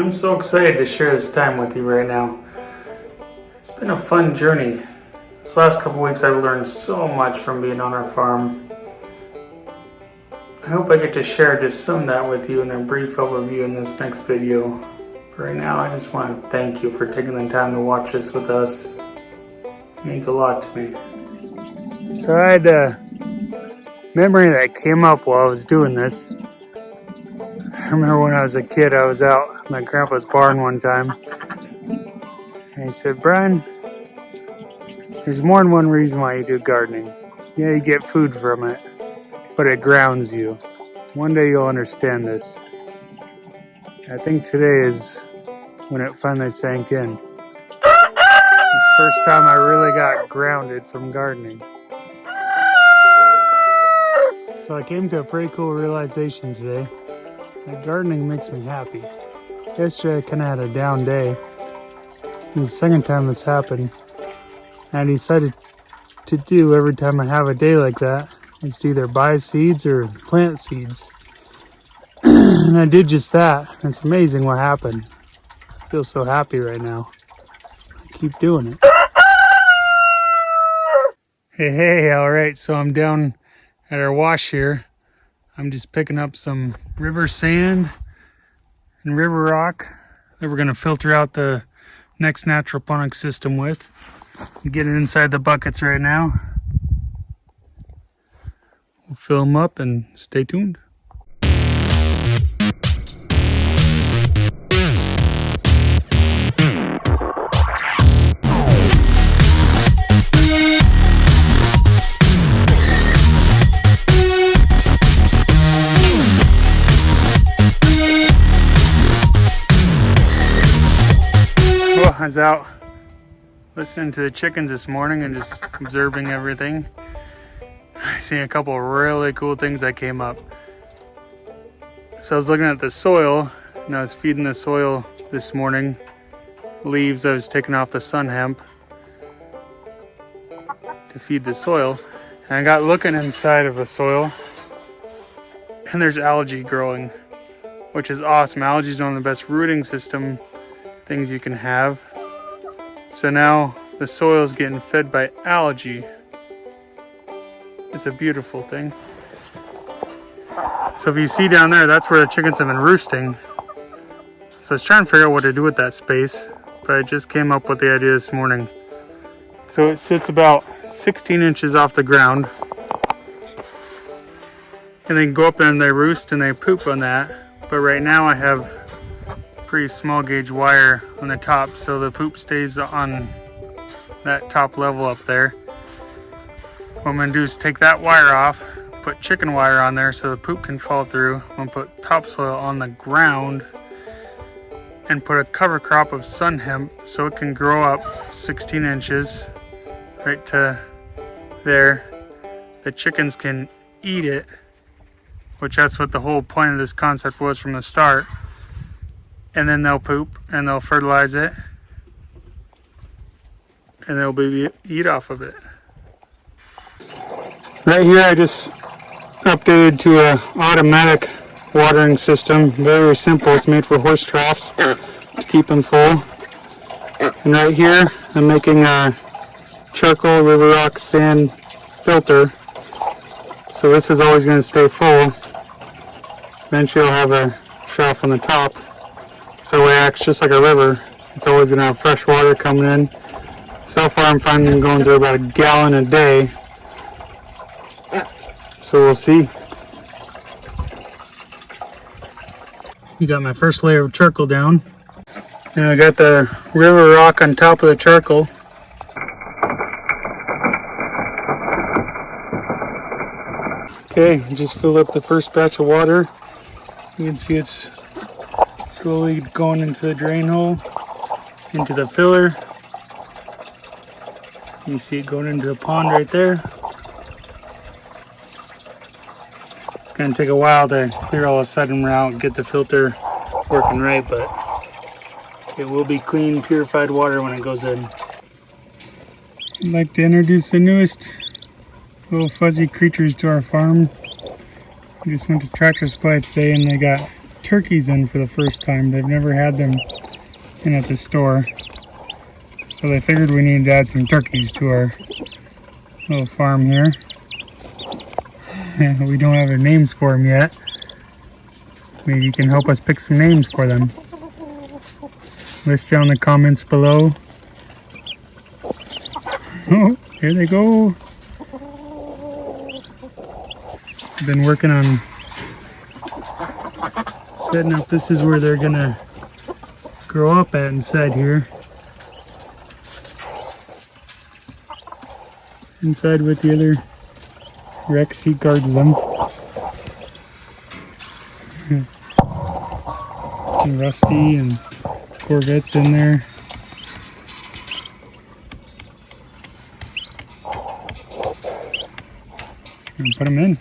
I'm so excited to share this time with you right now. It's been a fun journey. This last couple weeks I've learned so much from being on our farm. I hope I get to share just some of that with you in a brief overview in this next video. But right now I just want to thank you for taking the time to watch this with us. It means a lot to me. So I had a memory that came up while I was doing this. I remember when I was a kid, I was out at my grandpa's barn one time, and he said, "Brian, there's more than one reason why you do gardening. Yeah, you get food from it, but it grounds you. One day you'll understand this." I think today is when it finally sank in. It's the first time I really got grounded from gardening. So I came to a pretty cool realization today. That gardening makes me happy. Yesterday I kind of had a down day. It was the second time this happened. And I decided to do every time I have a day like that is to either buy seeds or plant seeds. And I did just that. It's amazing what happened. I feel so happy right now. I keep doing it. Hey, alright, so I'm down at our wash here. I'm just picking up some river sand and river rock that we're going to filter out the next Natural Ponics system with. I'm getting inside the buckets right now. We'll fill them up and stay tuned. I was out listening to the chickens this morning and just observing everything. I seen a couple of really cool things that came up. So I was looking at the soil and I was feeding the soil this morning. Leaves I was taking off the sun hemp to feed the soil. And I got looking inside of the soil and there's algae growing, which is awesome. Algae is one of the best rooting system things you can have. So now the soil is getting fed by algae. It's a beautiful thing. So if you see down there, that's where the chickens have been roosting. So I was trying to figure out what to do with that space, but I just came up with the idea this morning. So it sits about 16 inches off the ground. And they can go up there and they roost and they poop on that. But right now I have pretty small gauge wire on the top, so the poop stays on that top level up there. What I'm going to do is take that wire off, put chicken wire on there so the poop can fall through. I'm going to put topsoil on the ground and put a cover crop of sun hemp so it can grow up 16 inches right to there. The chickens can eat it, which that's what the whole point of this concept was from the start. And then they'll poop and they'll fertilize it and they'll be eat off of it. Right here I just updated to a automatic watering system. Very simple. It's made for horse troughs to keep them full. And right here I'm making a charcoal river rock sand filter. So this is always going to stay full. Eventually I'll have a trough on the top. So it acts just like a river. It's always going to have fresh water coming in. So far I'm finding I'm going through about a gallon a day. So we'll see. You got my first layer of charcoal down. And I got the river rock on top of the charcoal. Okay, just filled up the first batch of water. You can see it's slowly going into the drain hole, into the filler. You see it going into the pond right there. It's going to take a while to clear all the sediment out and get the filter working right, but it will be clean, purified water when it goes in. I'd like to introduce the newest little fuzzy creatures to our farm. We just went to Tractor Supply today and they got turkeys in for the first time. They've never had them in at the store. So they figured we needed to add some turkeys to our little farm here. We don't have their names for them yet. Maybe you can help us pick some names for them. List down in the comments below. Oh, here they go. I've been working on setting up. This is where they're gonna grow up at inside here. Inside with the other Rex, he guards them. And Rusty and Corvette's in there. Just gonna put them in.